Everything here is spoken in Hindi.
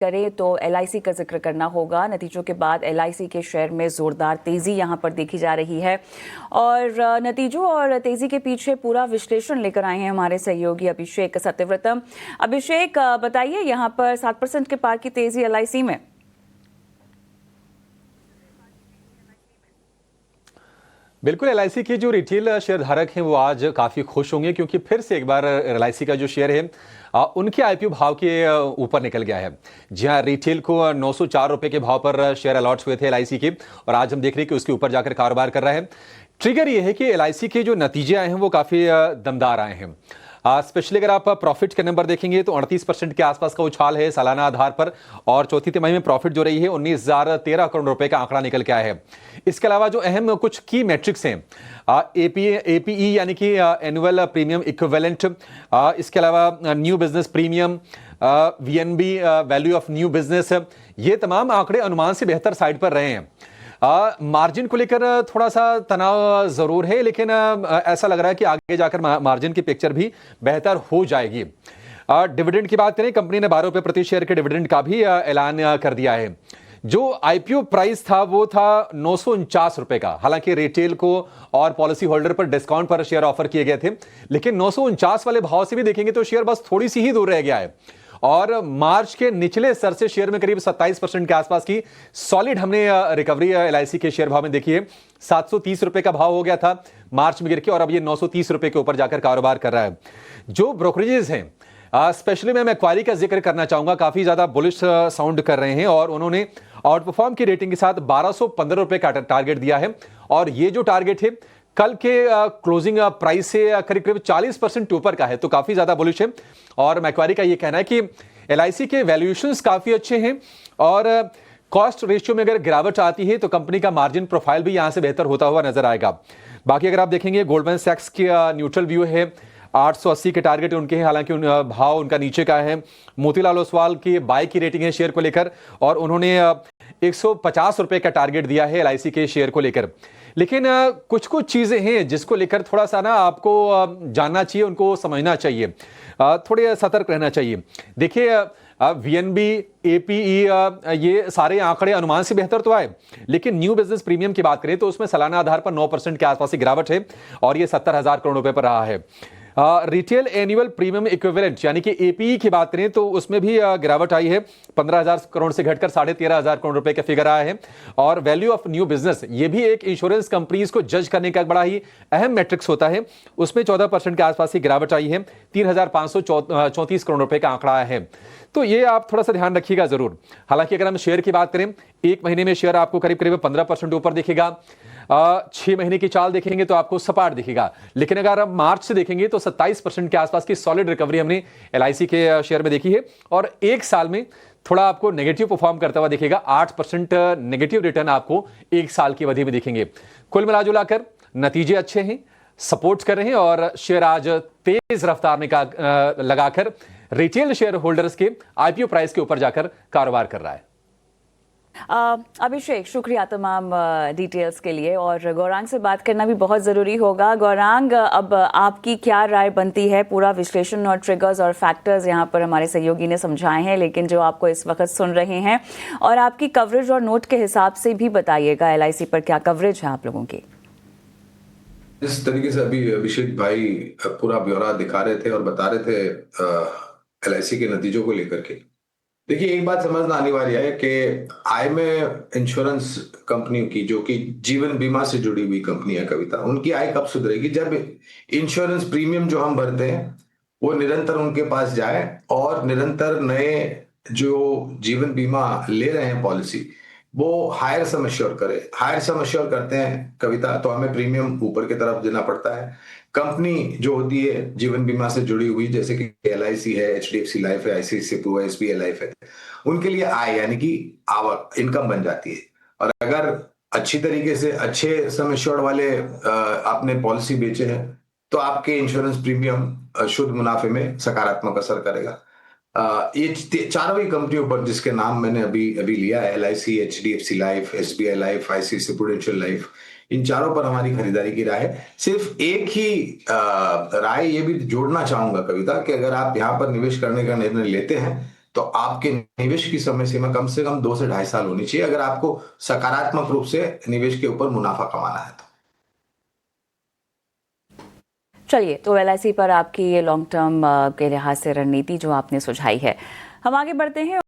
करें तो एलआईसी का जिक्र करना होगा। नतीजों के बाद एलआईसी के शेयर में जोरदार तेजी यहां पर देखी जा रही है और नतीजों और तेजी के पीछे पूरा विश्लेषण लेकर आए हैं हमारे सहयोगी अभिषेक सत्यव्रतम। अभिषेक, बताइए यहां पर 7% के पार की तेजी एलआईसी में। बिल्कुल, एलआईसी के जो रिटेल शेयर धारक हैं वो आज काफ़ी खुश होंगे क्योंकि फिर से एक बार एलआईसी का जो शेयर है उनके आईपीओ भाव के ऊपर निकल गया है। जी हाँ, रिटेल को 904 रुपए के भाव पर शेयर अलॉट हुए थे एलआईसी के और आज हम देख रहे हैं कि उसके ऊपर जाकर कारोबार कर रहा है। ट्रिगर ये है कि एलआईसी के जो नतीजे आए हैं वो काफ़ी दमदार आए हैं। स्पेशली अगर आप प्रॉफिट के नंबर देखेंगे तो 38% के आसपास का उछाल है सालाना आधार पर और चौथी तिमाही में प्रॉफिट जो रही है 19,013 करोड़ रुपए का आंकड़ा निकल के आया है। इसके अलावा जो अहम कुछ की मैट्रिक्स हैं, एपीई यानी कि एनुअल प्रीमियम इक्विवेलेंट, इसके अलावा new business premium, VNB value of new business, ये तमाम आंकड़े अनुमान से बेहतर साइड पर रहे हैं। मार्जिन को लेकर थोड़ा सा तनाव जरूर है, लेकिन ऐसा लग रहा है कि आगे जाकर मार्जिन की पिक्चर भी बेहतर हो जाएगी। डिविडेंड की बात करें, कंपनी ने 12 रुपए प्रति शेयर के डिविडेंड का भी ऐलान कर दिया है। जो आईपीओ प्राइस था वो था 949 रुपए का। हालांकि रिटेल को और पॉलिसी होल्डर पर डिस्काउंट पर शेयर ऑफर किए गए थे, लेकिन 949 वाले भाव से भी देखेंगे तो शेयर बस थोड़ी सी ही दूर रह गया है और मार्च के निचले स्तर से शेयर में करीब 27% के आसपास की सॉलिड हमने रिकवरी एलआईसी के शेयर भाव में देखी है। 730 रुपए का भाव हो गया था मार्च में गिर के और अब ये 930 रुपए के ऊपर जाकर कारोबार कर रहा है। जो ब्रोकरेजेस हैं, स्पेशली मैं मैक्वारी का जिक्र करना चाहूंगा, काफी ज्यादा बुलिश साउंड कर रहे हैं और उन्होंने आउट परफॉर्म की रेटिंग के साथ 1215 रुपए का टारगेट दिया है और ये जो टारगेट है कल के क्लोजिंग प्राइस से करीब करीब 40% ऊपर का है, तो काफी ज्यादा बुलिश है। और मैक्वारी का ये कहना है कि एलआईसी के वैल्यूएशंस काफी अच्छे हैं और कॉस्ट रेशियो में अगर गिरावट आती है तो कंपनी का मार्जिन प्रोफाइल भी यहां से बेहतर होता हुआ नजर आएगा। बाकी अगर आप देखेंगे गोल्डमैन सैक्स की न्यूट्रल व्यू है, 880 के टारगेट उनके हैं, हालांकि भाव उनका नीचे का है। मोतीलाल ओसवाल की बाय की रेटिंग है शेयर को लेकर और उन्होंने 150 रुपए का टारगेट दिया है एलआईसी के शेयर को लेकर। लेकिन कुछ कुछ चीजें हैं जिसको लेकर थोड़ा सा ना आपको जानना चाहिए, उनको समझना चाहिए, थोड़े सतर्क रहना चाहिए। देखिए, वीएनबी, एपीई, ये सारे आंकड़े अनुमान से बेहतर तो आए, लेकिन न्यू बिजनेस प्रीमियम की बात करें तो उसमें सालाना आधार पर 9% के आसपास की गिरावट है और ये 70,000 करोड़ रुपए पर रहा है। रिटेल एनुअल प्रीमियम इक्विवेलेंट यानी कि एपीई की बात करें तो उसमें भी गिरावट आई है, 15,000 करोड़ से घटकर 13,500 करोड़ रुपए का फिगर आया है। और वैल्यू ऑफ न्यू बिजनेस, ये भी एक इंश्योरेंस कंपनीज को जज करने का बड़ा ही अहम मैट्रिक्स होता है, उसमें 14% के आसपास की गिरावट आई है, 3,534 करोड़ रुपए का आंकड़ा आया है। तो ये आप थोड़ा सा ध्यान रखिएगा जरूर। हालांकि अगर हम शेयर की बात करें, एक महीने में शेयर आपको करीब करीब 15% ऊपर दिखेगा, 6 महीने की चाल देखेंगे तो आपको सपाट दिखेगा, लेकिन अगर आप मार्च से देखेंगे तो 27% के आसपास की सॉलिड रिकवरी हमने एलआईसी के शेयर में देखी है और एक साल में थोड़ा आपको नेगेटिव परफॉर्म करता हुआ दिखेगा। 8% नेगेटिव रिटर्न आपको एक साल की अवधि में दिखेंगे। कुल मिलाजुलाकर नतीजे अच्छे हैं, सपोर्ट कर रहे हैं और शेयर आज तेज रफ्तार में लगाकर रिटेल शेयर होल्डर्स के आईपीओ प्राइस के ऊपर जाकर कारोबार कर रहा है। अभिषेक, शुक्रिया तमाम डिटेल्स के लिए और गौरांग से बात करना भी बहुत ज़रूरी होगा। गौरांग, अब आपकी क्या राय बनती है? पूरा विश्लेषण और ट्रिगर्स और फैक्टर्स यहाँ पर हमारे सहयोगी ने समझाए हैं, लेकिन जो आपको इस वक्त सुन रहे हैं और आपकी कवरेज और नोट के हिसाब से भी बताइएगा एलआईसी पर क्या कवरेज है आप लोगों की? जिस तरीके से अभी अभिषेक भाई पूरा ब्यौरा दिखा रहे थे और बता रहे थे एलआईसी के नतीजों को लेकर के, देखिए एक बात समझना अनिवार्य है कि आय में इंश्योरेंस कंपनियों की, जो कि जीवन बीमा से जुड़ी हुई कंपनी है कविता, उनकी आय कब सुधरेगी? जब इंश्योरेंस प्रीमियम जो हम भरते हैं वो निरंतर उनके पास जाए और निरंतर नए जो जीवन बीमा ले रहे हैं पॉलिसी, वो हायर सम एश्योर करे। हायर सम एश्योर करते हैं कविता तो हमें प्रीमियम ऊपर की तरफ देना पड़ता है। कंपनी जो होती है जीवन बीमा से जुड़ी हुई, जैसे कि एलआईसी है, एचडीएफसी लाइफ है, आईसीआईसीआई प्रू है, एसबीआई लाइफ है, उनके लिए आय यानी कि आवक, इनकम बन जाती है। और अगर अच्छी तरीके से अच्छे सम एश्योर्ड वाले आपने पॉलिसी बेचे हैं तो आपके इंश्योरेंस प्रीमियम शुद्ध मुनाफे में सकारात्मक असर करेगा। ये चारों ही कंपनियों पर जिसके नाम मैंने अभी लिया है, LIC, HDFC Life, SBI Life, ICICI Prudential Life, इन चारों पर हमारी खरीदारी की राय है। सिर्फ एक ही राय ये भी जोड़ना चाहूंगा कविता कि अगर आप यहाँ पर निवेश करने का निर्णय लेते हैं तो आपके निवेश की समय सीमा कम से कम 2 से 2.5 साल होनी चाहिए, अगर आपको सकारात्मक रूप से निवेश के ऊपर मुनाफा कमाना है तो। चलिए, तो LIC पर आपकी ये लॉन्ग टर्म के लिहाज से रणनीति जो आपने सुझाई है, हम आगे बढ़ते हैं।